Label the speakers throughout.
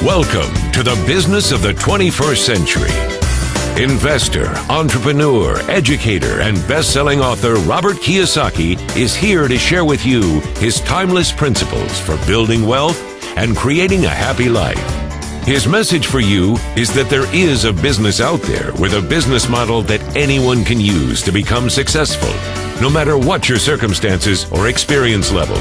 Speaker 1: Welcome to the business of the 21st century. Investor, entrepreneur, educator, and best-selling author Robert Kiyosaki is here to share with you his timeless principles for building wealth and creating a happy life. His message for you is that there is a business out there with a business model that anyone can use to become successful, no matter what your circumstances or experience level.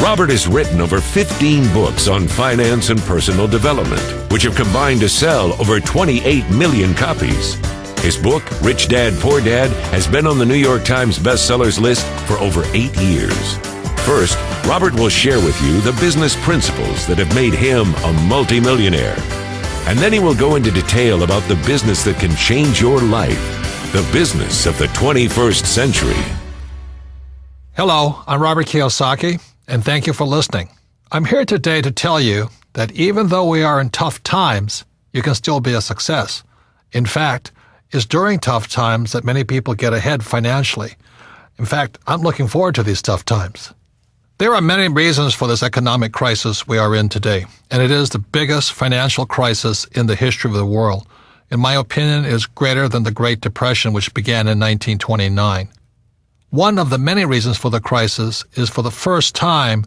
Speaker 1: Robert has written over 15 books on finance and personal development, which have combined to sell over 28 million copies. His book, Rich Dad, Poor Dad, has been on the New York Times bestsellers list for over 8 years. First, Robert will share with you the business principles that have made him a multimillionaire. And then he will go into detail about the business that can change your life, the business of the 21st century.
Speaker 2: Hello, I'm Robert Kiyosaki, and thank you for listening. I'm here today to tell you that even though we are in tough times, you can still be a success. In fact, it's during tough times that many people get ahead financially. In fact, I'm looking forward to these tough times. There are many reasons for this economic crisis we are in today, and it is the biggest financial crisis in the history of the world. In my opinion, it is greater than the Great Depression, which began in 1929. One of the many reasons for the crisis is for the first time,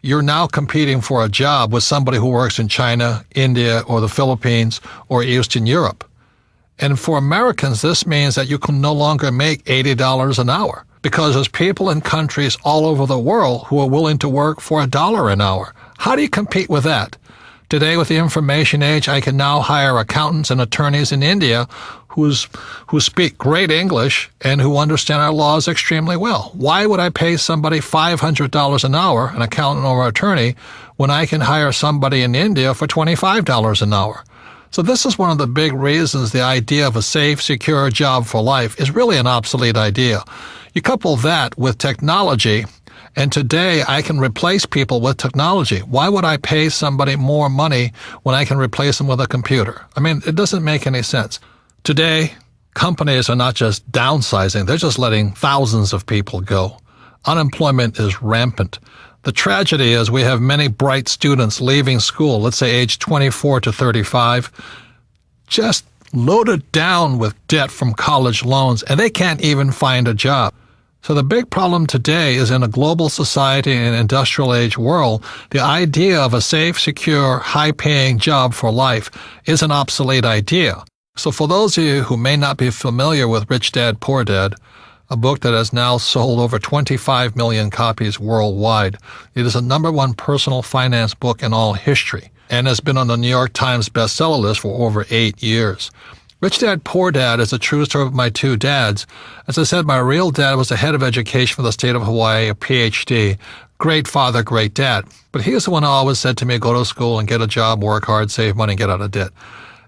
Speaker 2: you're now competing for a job with somebody who works in China, India, or the Philippines, or Eastern Europe. And for Americans, this means that you can no longer make $80 an hour because there's people in countries all over the world who are willing to work for $1 an hour. How do you compete with that? Today, with the information age, I can now hire accountants and attorneys in India who speak great English and who understand our laws extremely well. Why would I pay somebody $500 an hour, an accountant or attorney, when I can hire somebody in India for $25 an hour? So this is one of the big reasons the idea of a safe, secure job for life is really an obsolete idea. You couple that with technology, and today I can replace people with technology. Why would I pay somebody more money when I can replace them with a computer? I mean, it doesn't make any sense. Today, companies are not just downsizing, they're just letting thousands of people go. Unemployment is rampant. The tragedy is we have many bright students leaving school, let's say age 24 to 35, just loaded down with debt from college loans, and they can't even find a job. So the big problem today is in a global society and industrial age world, the idea of a safe, secure, high-paying job for life is an obsolete idea. So for those of you who may not be familiar with Rich Dad, Poor Dad, a book that has now sold over 25 million copies worldwide, it is the #1 personal finance book in all history and has been on the New York Times bestseller list for over 8 years. Rich Dad, Poor Dad is a true story of my two dads. As I said, my real dad was the head of education for the state of Hawaii, a PhD. Great father, great dad. But he was the one who always said to me, go to school and get a job, work hard, save money, and get out of debt.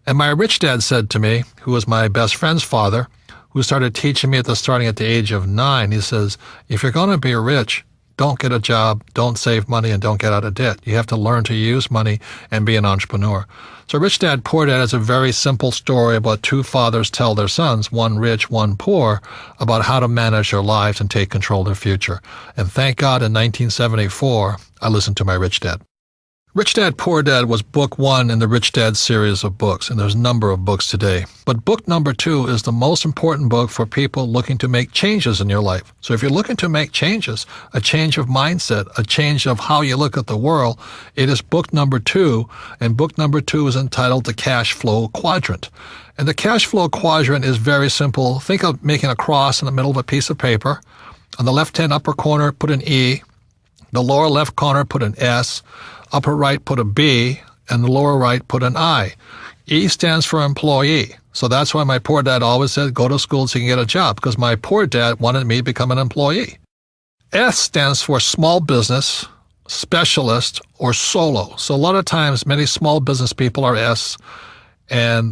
Speaker 2: And my rich dad said to me, who was my best friend's father, who started teaching me starting at the age of 9, he says, if you're going to be rich, don't get a job, don't save money, and don't get out of debt. You have to learn to use money and be an entrepreneur. So Rich Dad, Poor Dad is a very simple story about two fathers tell their sons, one rich, one poor, about how to manage their lives and take control of their future. And thank God in 1974, I listened to my Rich Dad. Rich Dad, Poor Dad was book 1 in the Rich Dad series of books, and there's a number of books today. But book number 2 is the most important book for people looking to make changes in your life. So if you're looking to make changes, a change of mindset, a change of how you look at the world, it is book number 2, and book number 2 is entitled The Cash Flow Quadrant. And the cash flow quadrant is very simple. Think of making a cross in the middle of a piece of paper. On the left-hand upper corner, put an E. The lower left corner, put an S. Upper right, put a B, and the lower right, put an I. E stands for employee. So that's why my poor dad always said, go to school so you can get a job, because my poor dad wanted me to become an employee. S stands for small business, specialist, or solo. So a lot of times, many small business people are S,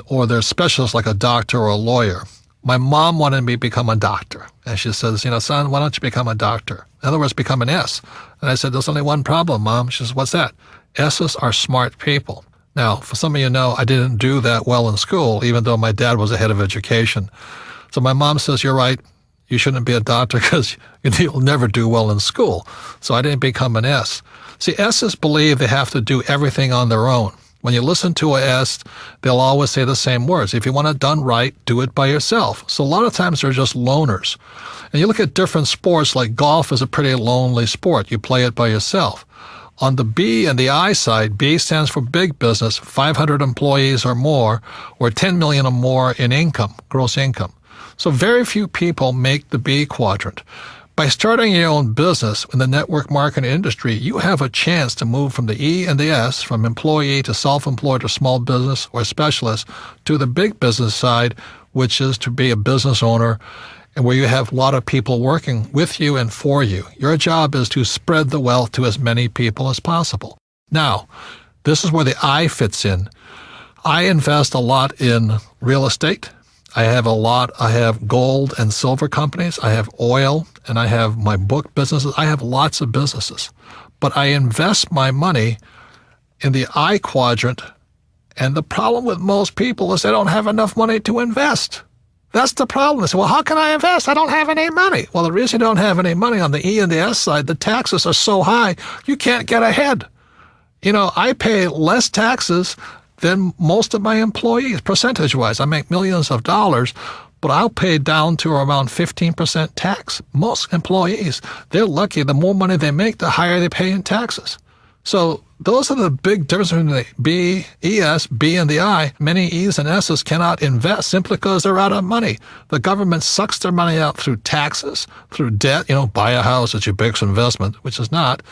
Speaker 2: or they're specialists like a doctor or a lawyer. My mom wanted me to become a doctor. And she says, son, why don't you become a doctor? In other words, become an S. And I said, there's only one problem, Mom. She says, what's that? S's are smart people. Now, for some of you know, I didn't do that well in school, even though my dad was the head of education. So my mom says, you're right. You shouldn't be a doctor because you'll never do well in school. So I didn't become an S. See, S's believe they have to do everything on their own. When you listen to a S, they'll always say the same words. If you want it done right, do it by yourself. So a lot of times they're just loners. And you look at different sports, like golf is a pretty lonely sport. You play it by yourself. On the B and the I side, B stands for big business, 500 employees or more, or 10 million or more in income, gross income. So very few people make the B quadrant. By starting your own business in the network marketing industry, you have a chance to move from the E and the S, from employee to self-employed or small business or specialist, to the big business side, which is to be a business owner and where you have a lot of people working with you and for you. Your job is to spread the wealth to as many people as possible. Now, this is where the I fits in. I invest a lot in real estate. I have gold and silver companies, I have oil, and I have my book businesses. I have lots of businesses. But I invest my money in the I quadrant, and the problem with most people is they don't have enough money to invest. That's the problem. They say, well, how can I invest? I don't have any money. Well, the reason you don't have any money on the E and the S side, the taxes are so high, you can't get ahead. I pay less taxes than most of my employees, percentage-wise. I make millions of dollars, but I'll pay down to around 15% tax. Most employees, they're lucky. The more money they make, the higher they pay in taxes. So those are the big differences between the B, ES, B, and the I. Many E's and S's cannot invest simply because they're out of money. The government sucks their money out through taxes, through debt. Buy a house, it's your biggest investment, which is not.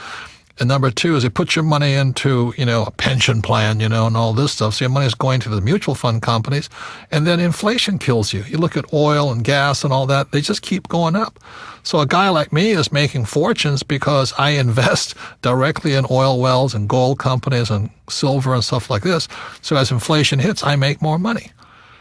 Speaker 2: And number two is they put your money into, a pension plan, and all this stuff. So your money is going to the mutual fund companies. And then inflation kills you. You look at oil and gas and all that, they just keep going up. So a guy like me is making fortunes because I invest directly in oil wells and gold companies and silver and stuff like this. So as inflation hits, I make more money.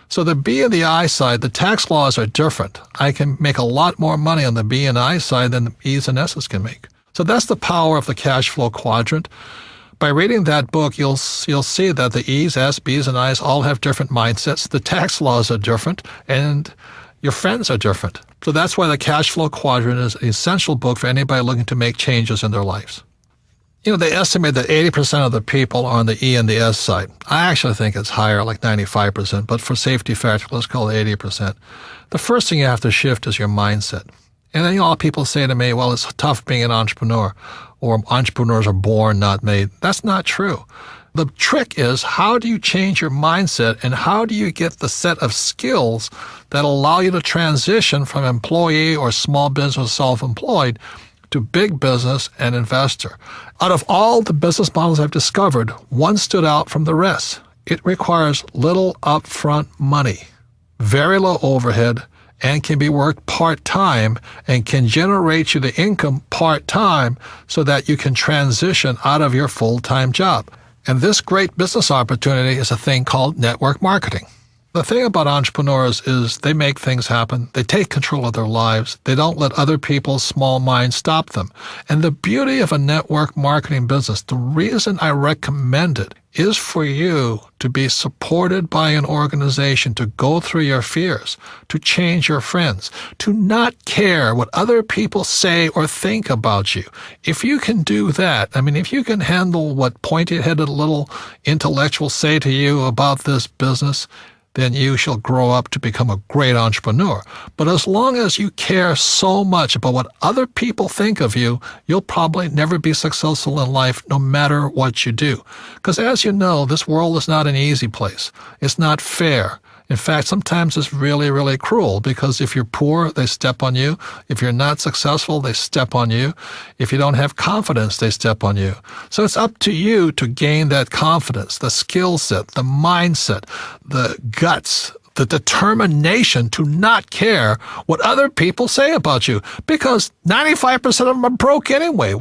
Speaker 2: So the B and the I side, the tax laws are different. I can make a lot more money on the B and I side than the E's and S's can make. So that's the power of the cash flow quadrant. By reading that book, you'll see that the E's, S, B's, and I's all have different mindsets. The tax laws are different, and your friends are different. So that's why the cash flow quadrant is an essential book for anybody looking to make changes in their lives. They estimate that 80% of the people are on the E and the S side. I actually think it's higher, like 95%, but for safety factor, let's call it 80%. The first thing you have to shift is your mindset. And then a lot of people say to me, well, it's tough being an entrepreneur, or entrepreneurs are born, not made. That's not true. The trick is, how do you change your mindset, and how do you get the set of skills that allow you to transition from employee or small business self-employed to big business and investor? Out of all the business models I've discovered, one stood out from the rest. It requires little upfront money, very low overhead, and can be worked part-time and can generate you the income part-time so that you can transition out of your full-time job. And this great business opportunity is a thing called network marketing. The thing about entrepreneurs is they make things happen. They take control of their lives. They don't let other people's small minds stop them. And the beauty of a network marketing business, the reason I recommend it, is for you to be supported by an organization, to go through your fears, to change your friends, to not care what other people say or think about you. If you can do that, if you can handle what pointy-headed little intellectuals say to you about this business, then you shall grow up to become a great entrepreneur. But as long as you care so much about what other people think of you, you'll probably never be successful in life no matter what you do. Because as you know, this world is not an easy place. It's not fair. In fact, sometimes it's really, really cruel, because if you're poor, they step on you. If you're not successful, they step on you. If you don't have confidence, they step on you. So it's up to you to gain that confidence, the skill set, the mindset, the guts, the determination to not care what other people say about you, because 95% of them are broke anyway.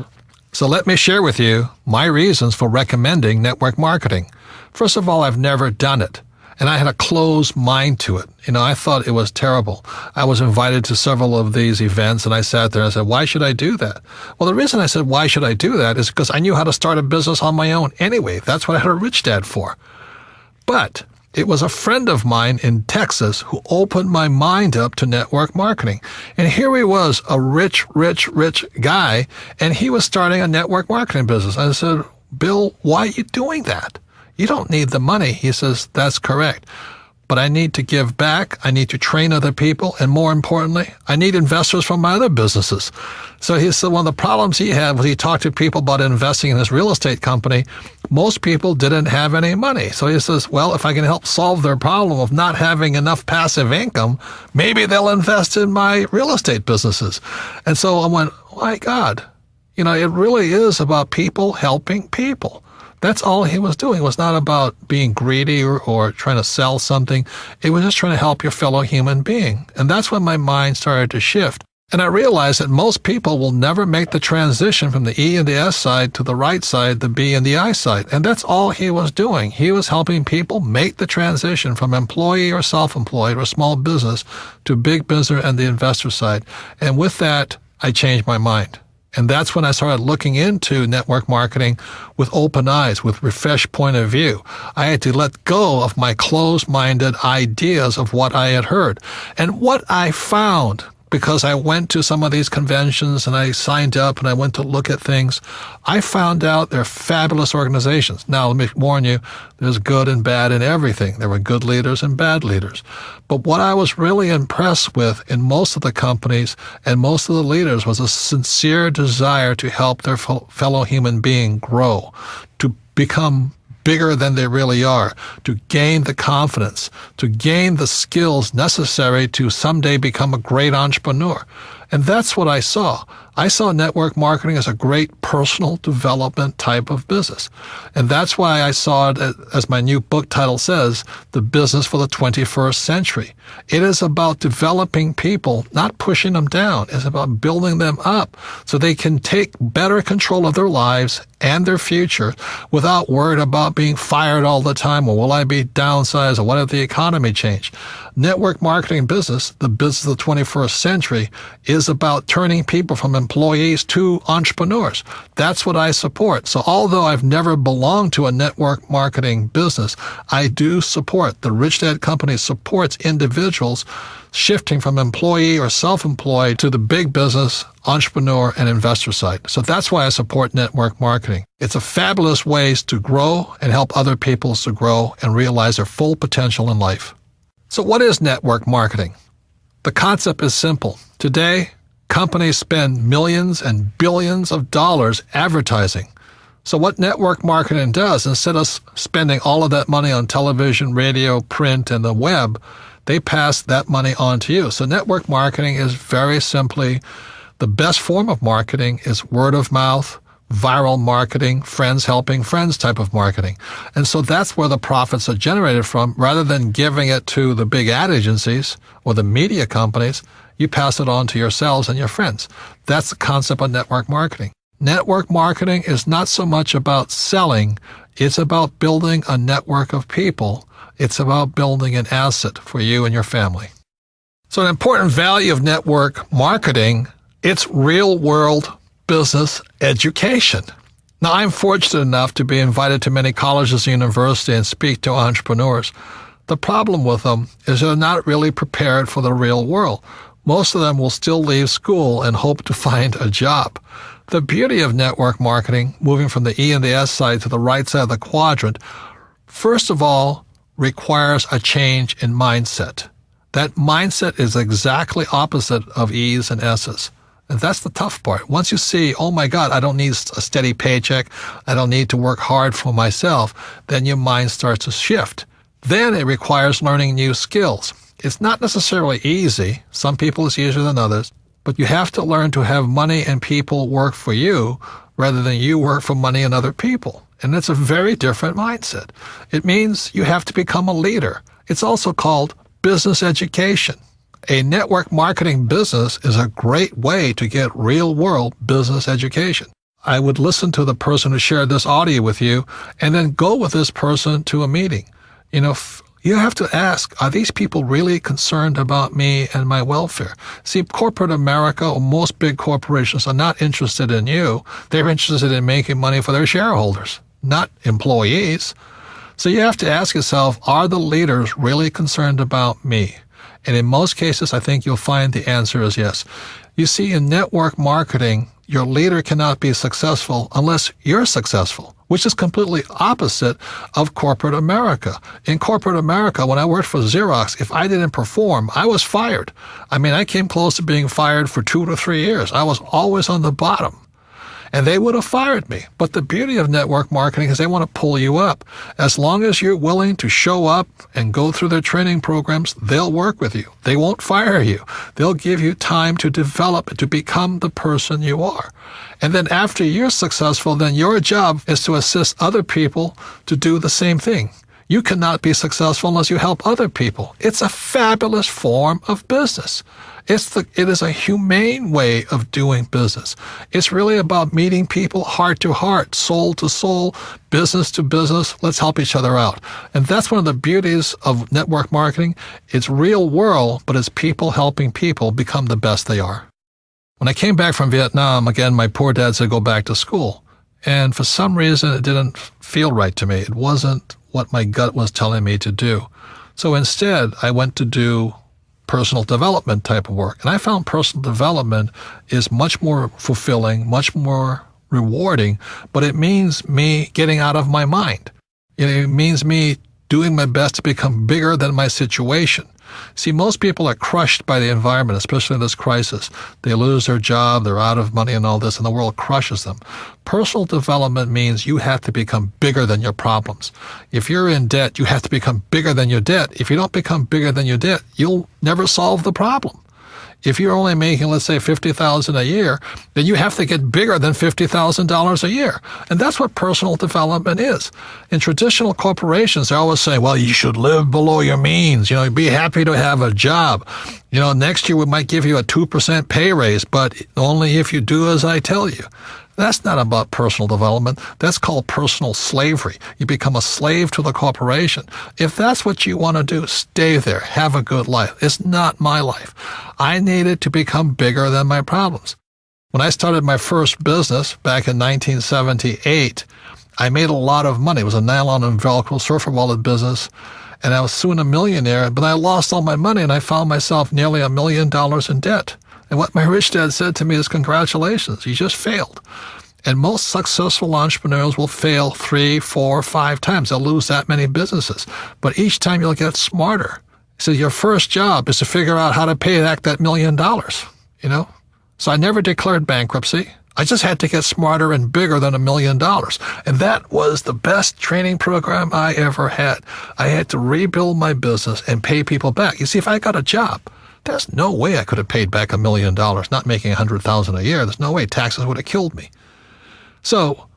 Speaker 2: So let me share with you my reasons for recommending network marketing. First of all, I've never done it. And I had a closed mind to it. I thought it was terrible. I was invited to several of these events, and I sat there and I said, why should I do that? Well, the reason I said, why should I do that, is because I knew how to start a business on my own anyway. That's what I had a rich dad for. But it was a friend of mine in Texas who opened my mind up to network marketing. And here he was, a rich guy, and he was starting a network marketing business. I said, Bill, why are you doing that? You don't need the money. He says, that's correct. But I need to give back. I need to train other people. And more importantly, I need investors from my other businesses. So he said one of the problems he had was he talked to people about investing in his real estate company. Most people didn't have any money. So he says, well, if I can help solve their problem of not having enough passive income, maybe they'll invest in my real estate businesses. And so I went, my God, it really is about people helping people. That's all he was doing. It was not about being greedy or trying to sell something. It was just trying to help your fellow human being. And that's when my mind started to shift. And I realized that most people will never make the transition from the E and the S side to the right side, the B and the I side. And that's all he was doing. He was helping people make the transition from employee or self-employed or small business to big business and the investor side. And with that, I changed my mind. And that's when I started looking into network marketing with open eyes, with refreshed point of view. I had to let go of my closed-minded ideas of what I had heard. And what I found, because I went to some of these conventions and I signed up and I went to look at things, I found out they're fabulous organizations. Now, let me warn you, there's good and bad in everything. There were good leaders and bad leaders. But what I was really impressed with in most of the companies and most of the leaders was a sincere desire to help their fellow human being grow, to become bigger than they really are, to gain the confidence, to gain the skills necessary to someday become a great entrepreneur. And that's what I saw. I saw network marketing as a great personal development type of business. And that's why I saw it, as my new book title says, The Business for the 21st Century. It is about developing people, not pushing them down. It's about building them up so they can take better control of their lives and their future without worried about being fired all the time, or will I be downsized, or what if the economy changed? Network marketing business, the business of the 21st century, is about turning people from employees to entrepreneurs. That's what I support. So although I've never belonged to a network marketing business, I do support. The Rich Dad Company supports individuals shifting from employee or self-employed to the big business, entrepreneur, and investor side. So that's why I support network marketing. It's a fabulous way to grow and help other people to grow and realize their full potential in life. So what is network marketing? The concept is simple. Today, companies spend millions and billions of dollars advertising. So what network marketing does, instead of spending all of that money on television, radio, print, and the web, they pass that money on to you. So network marketing is very simply the best form of marketing is word of mouth, viral marketing, friends helping friends type of marketing. And so that's where the profits are generated from. Rather than giving it to the big ad agencies or the media companies, you pass it on to yourselves and your friends. That's the concept of network marketing. Network marketing is not so much about selling. It's about building a network of people. It's about building an asset for you and your family. So an important value of network marketing, it's real-world business education. Now, I'm fortunate enough to be invited to many colleges and universities and speak to entrepreneurs. The problem with them is they're not really prepared for the real world. Most of them will still leave school and hope to find a job. The beauty of network marketing, moving from the E and the S side to the right side of the quadrant, first of all, requires a change in mindset. That mindset is exactly opposite of E's and S's. And that's the tough part. Once you see, oh my God, I don't need a steady paycheck, I don't need to work hard for myself, then your mind starts to shift. Then it requires learning new skills. It's not necessarily easy. Some people it's easier than others. But you have to learn to have money and people work for you rather than you work for money and other people. And it's a very different mindset. It means you have to become a leader. It's also called business education. A network marketing business is a great way to get real-world business education. I would listen to the person who shared this audio with you and then go with this person to a meeting. You have to ask, are these people really concerned about me and my welfare? See, corporate America or most big corporations are not interested in you. They're interested in making money for their shareholders, not employees. So you have to ask yourself, are the leaders really concerned about me? And in most cases, I think you'll find the answer is yes. You see, in network marketing, Your leader cannot be successful unless you're successful, which is completely opposite of corporate America. In corporate America, when I worked for Xerox, if I didn't perform, I was fired. I mean, I came close to being fired for 2 to 3 years. I was always on the bottom. And they would have fired me. But the beauty of network marketing is they want to pull you up. As long as you're willing to show up and go through their training programs, they'll work with you. They won't fire you. They'll give you time to develop, to become the person you are. And then after you're successful, then your job is to assist other people to do the same thing. You cannot be successful unless you help other people. It's a fabulous form of business. It is a humane way of doing business. It's really about meeting people heart to heart, soul to soul, business to business. Let's help each other out. And that's one of the beauties of network marketing. It's real world, but it's people helping people become the best they are. When I came back from Vietnam, again, my poor dad said go back to school. And for some reason, it didn't feel right to me. It wasn't what my gut was telling me to do. So instead, I went to do personal development type of work. And I found personal development is much more fulfilling, much more rewarding, but it means me getting out of my mind. It means me doing my best to become bigger than my situation. See, most people are crushed by the environment, especially in this crisis. They lose their job, they're out of money and all this, and the world crushes them. Personal development means you have to become bigger than your problems. If you're in debt, you have to become bigger than your debt. If you don't become bigger than your debt, you'll never solve the problem. If you're only making, let's say, $50,000 a year, then you have to get bigger than $50,000 a year. And that's what personal development is. In traditional corporations, they always say, well, you should live below your means. Be happy to have a job. Next year we might give you a 2% pay raise, but only if you do as I tell you. That's not about personal development. That's called personal slavery. You become a slave to the corporation. If that's what you want to do, stay there. Have a good life. It's not my life. I needed to become bigger than my problems. When I started my first business back in 1978, I made a lot of money. It was a nylon and Velcro surfer wallet business, and I was soon a millionaire, but I lost all my money, and I found myself nearly $1 million in debt. And what my rich dad said to me is, congratulations, you just failed. And most successful entrepreneurs will fail 3, 4, 5 times. They'll lose that many businesses. But each time you'll get smarter. He said, your first job is to figure out how to pay back that $1 million, So I never declared bankruptcy. I just had to get smarter and bigger than $1 million. And that was the best training program I ever had. I had to rebuild my business and pay people back. You see, if I got a job, there's no way I could have paid back $1 million, not making $100,000 a year. There's no way. Taxes would have killed me. So,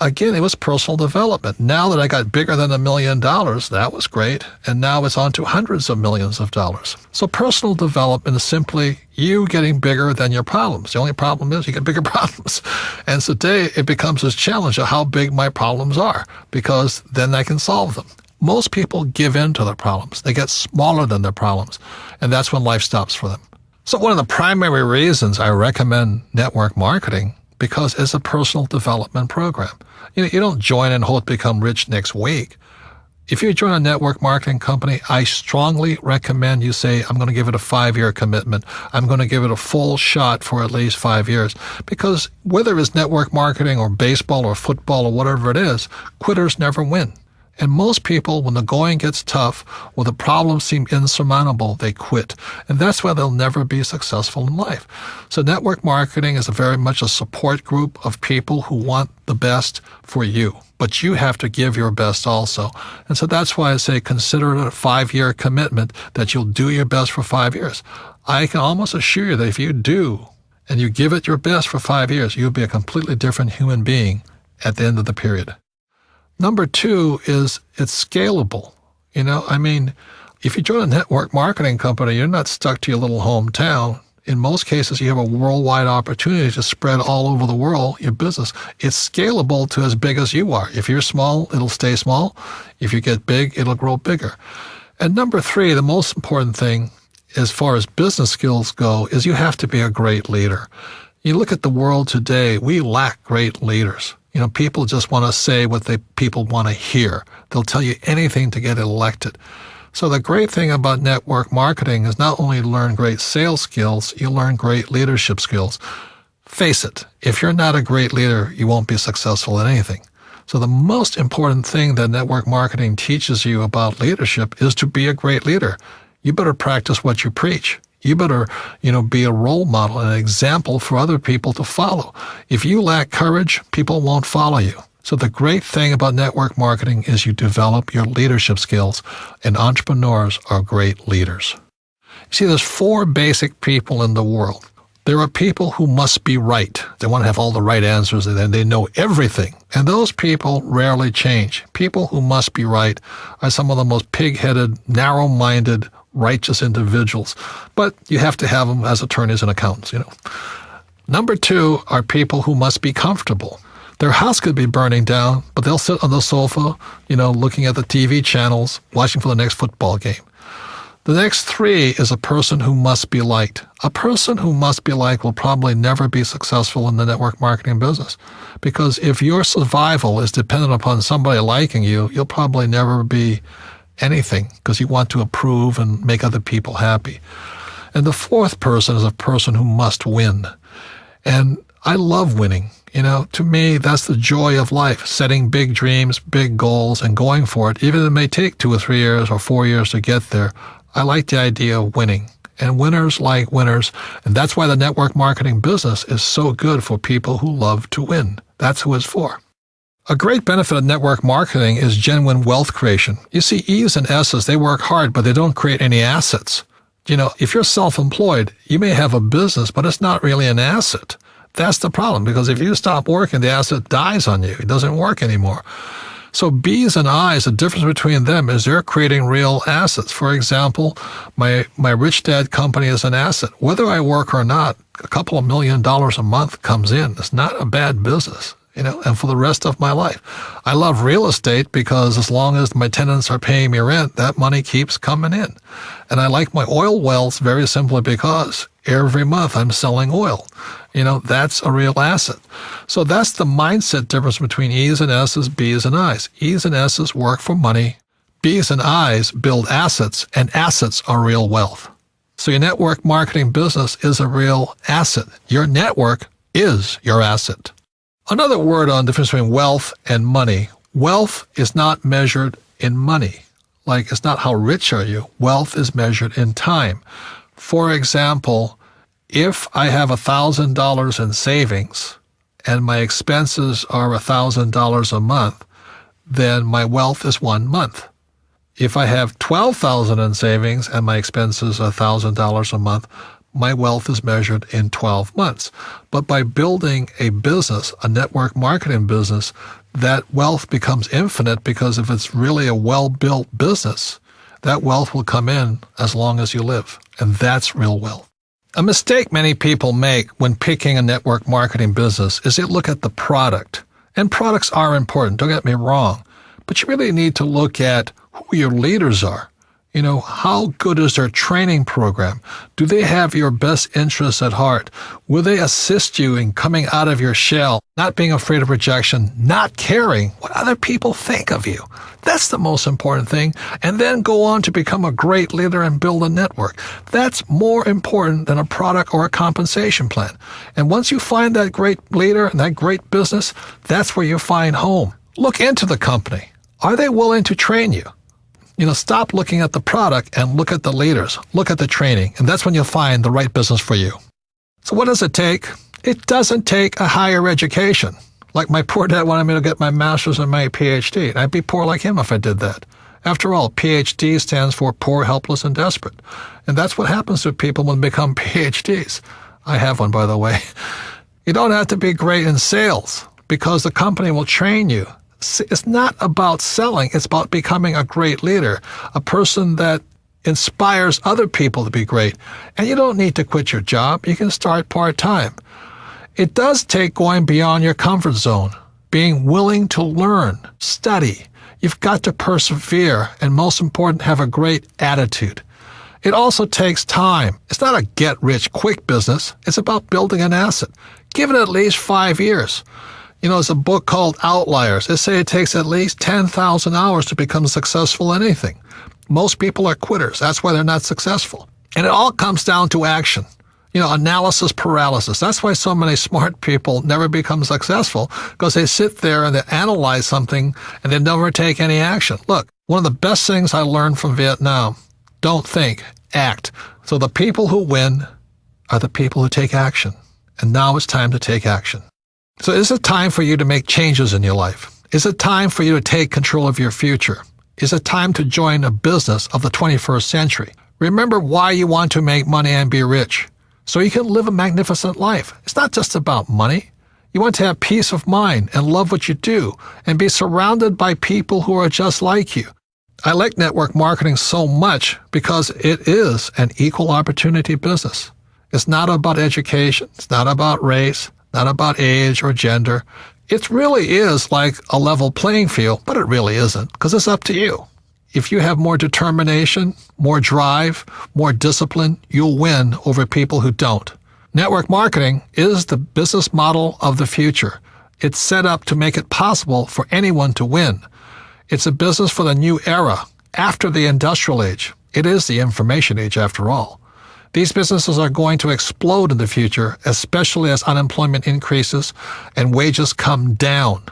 Speaker 2: again, it was personal development. Now that I got bigger than $1 million, that was great. And now it's on to hundreds of millions of dollars. So personal development is simply you getting bigger than your problems. The only problem is you get bigger problems. And today it becomes this challenge of how big my problems are, because then I can solve them. Most people give in to their problems. They get smaller than their problems, and that's when life stops for them. So one of the primary reasons I recommend network marketing, because it's a personal development program. You don't join and hope to become rich next week. If you join a network marketing company, I strongly recommend you say, I'm going to give it a 5-year commitment. I'm going to give it a full shot for at least 5 years. Because whether it's network marketing or baseball or football or whatever it is, quitters never win. And most people, when the going gets tough or the problems seem insurmountable, they quit. And that's why they'll never be successful in life. So network marketing is very much a support group of people who want the best for you. But you have to give your best also. And so that's why I say consider it a 5-year commitment that you'll do your best for 5 years. I can almost assure you that if you do and you give it your best for 5 years, you'll be a completely different human being at the end of the period. Number 2 is it's scalable. If you join a network marketing company, you're not stuck to your little hometown. In most cases, you have a worldwide opportunity to spread all over the world your business. It's scalable to as big as you are. If you're small, it'll stay small. If you get big, it'll grow bigger. And number 3, the most important thing as far as business skills go is you have to be a great leader. You look at the world today, we lack great leaders. People just want to say what people want to hear. They'll tell you anything to get elected. So the great thing about network marketing is not only learn great sales skills, you learn great leadership skills. Face it, if you're not a great leader, you won't be successful in anything. So the most important thing that network marketing teaches you about leadership is to be a great leader. You better practice what you preach. You better, be a role model, an example for other people to follow. If you lack courage, people won't follow you. So the great thing about network marketing is you develop your leadership skills, and entrepreneurs are great leaders. You see, there's 4 basic people in the world. There are people who must be right. They want to have all the right answers, and they know everything. And those people rarely change. People who must be right are some of the most pig-headed, narrow-minded, righteous individuals. But you have to have them as attorneys and accountants, Number 2 are people who must be comfortable. Their house could be burning down, but they'll sit on the sofa, looking at the TV channels, watching for the next football game. The next 3 is a person who must be liked. A person who must be liked will probably never be successful in the network marketing business, because if your survival is dependent upon somebody liking you, you'll probably never be anything, because you want to approve and make other people happy. And the 4th person is a person who must win. And I love winning. To me, that's the joy of life, setting big dreams, big goals, and going for it. Even if it may take 2 or 3 years or 4 years to get there, I like the idea of winning. And winners like winners. And that's why the network marketing business is so good for people who love to win. That's who it's for. A great benefit of network marketing is genuine wealth creation. You see, E's and S's, they work hard, but they don't create any assets. If you're self-employed, you may have a business, but it's not really an asset. That's the problem, because if you stop working, the asset dies on you. It doesn't work anymore. So B's and I's, the difference between them is they're creating real assets. For example, my Rich Dad company is an asset. Whether I work or not, a couple of $1 million a month comes in. It's not a bad business. And for the rest of my life. I love real estate because as long as my tenants are paying me rent, that money keeps coming in. And I like my oil wells very simply because every month I'm selling oil. That's a real asset. So that's the mindset difference between E's and S's, B's and I's. E's and S's work for money. B's and I's build assets, and assets are real wealth. So your network marketing business is a real asset. Your network is your asset. Another word on the difference between wealth and money. Wealth is not measured in money. Like, it's not how rich are you. Wealth is measured in time. For example, if I have $1,000 in savings and my expenses are $1,000 a month, then my wealth is 1 month. If I have $12,000 in savings and my expenses are $1,000 a month, my wealth is measured in 12 months. But by building a business, a network marketing business, that wealth becomes infinite, because if it's really a well-built business, that wealth will come in as long as you live. And that's real wealth. A mistake many people make when picking a network marketing business is they look at the product. And products are important, don't get me wrong. But you really need to look at who your leaders are. How good is their training program? Do they have your best interests at heart? Will they assist you in coming out of your shell, not being afraid of rejection, not caring what other people think of you? That's the most important thing. And then go on to become a great leader and build a network. That's more important than a product or a compensation plan. And once you find that great leader and that great business, that's where you find home. Look into the company. Are they willing to train you? Stop looking at the product and look at the leaders. Look at the training. And that's when you'll find the right business for you. So what does it take? It doesn't take a higher education. Like my poor dad wanted me to get my master's and my PhD. I'd be poor like him if I did that. After all, PhD stands for poor, helpless, and desperate. And that's what happens to people when they become PhDs. I have one, by the way. You don't have to be great in sales, because the company will train you. It's not about selling. It's about becoming a great leader, a person that inspires other people to be great. And you don't need to quit your job. You can start part-time. It does take going beyond your comfort zone, being willing to learn, study. You've got to persevere, and most important, have a great attitude. It also takes time. It's not a get-rich-quick business. It's about building an asset. Give it at least 5 years. There's a book called Outliers. They say it takes at least 10,000 hours to become successful in anything. Most people are quitters. That's why they're not successful. And it all comes down to action. analysis paralysis. That's why so many smart people never become successful, because they sit there and they analyze something and they never take any action. Look, one of the best things I learned from Vietnam, don't think, act. So the people who win are the people who take action. And now it's time to take action. So is it time for you to make changes in your life? Is it time for you to take control of your future? Is it time to join a business of the 21st century? Remember why you want to make money and be rich, so you can live a magnificent life. It's not just about money. You want to have peace of mind and love what you do and be surrounded by people who are just like you. I like network marketing so much because it is an equal opportunity business. It's not about education. It's not about race, not about age or gender. It really is like a level playing field, but it really isn't, because it's up to you. If you have more determination, more drive, more discipline, you'll win over people who don't. Network marketing is the business model of the future. It's set up to make it possible for anyone to win. It's a business for the new era, after the industrial age. It is the information age, after all. These businesses are going to explode in the future, especially as unemployment increases and wages come down.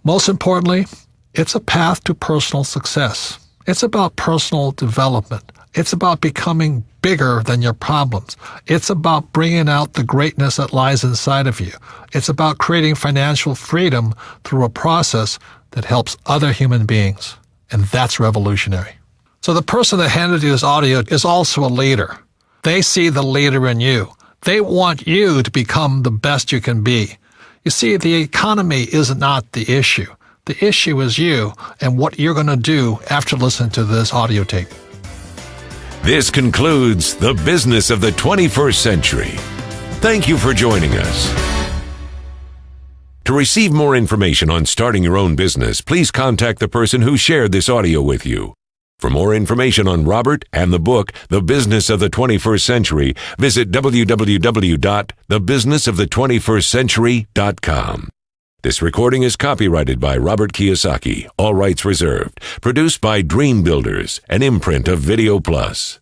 Speaker 2: Most importantly, it's a path to personal success. It's about personal development. It's about becoming bigger than your problems. It's about bringing out the greatness that lies inside of you. It's about creating financial freedom through a process that helps other human beings. And that's revolutionary. So the person that handed you this audio is also a leader. They see the leader in you. They want you to become the best you can be. You see, the economy is not the issue. The issue is you and what you're going to do after listening to this audio tape.
Speaker 1: This concludes The Business of the 21st Century. Thank you for joining us. To receive more information on starting your own business, please contact the person who shared this audio with you. For more information on Robert and the book, The Business of the 21st Century, visit www.thebusinessofthe21stcentury.com. This recording is copyrighted by Robert Kiyosaki, all rights reserved. Produced by Dream Builders, an imprint of Video Plus.